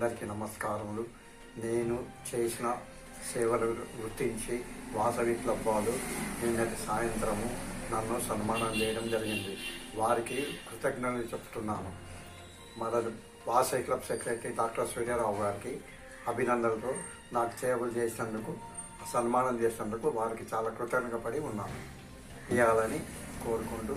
అందరికీ నమస్కారములు. నేను చేసిన సేవలు గుర్తించి వాసవి క్లబ్ వాళ్ళు నిన్నటి సాయంత్రము నన్ను సన్మానం చేయడం జరిగింది. వారికి కృతజ్ఞతలు చెప్తున్నాను. మొదలు Vasavi club secretary doctor Suryarao గారికి అభినందనలతో నాకు సేవలు చేసినందుకు, సన్మానం చేసినందుకు వారికి చాలా కృతజ్ఞపడి ఉన్నాను. ఇవ్వాలని కోరుకుంటూ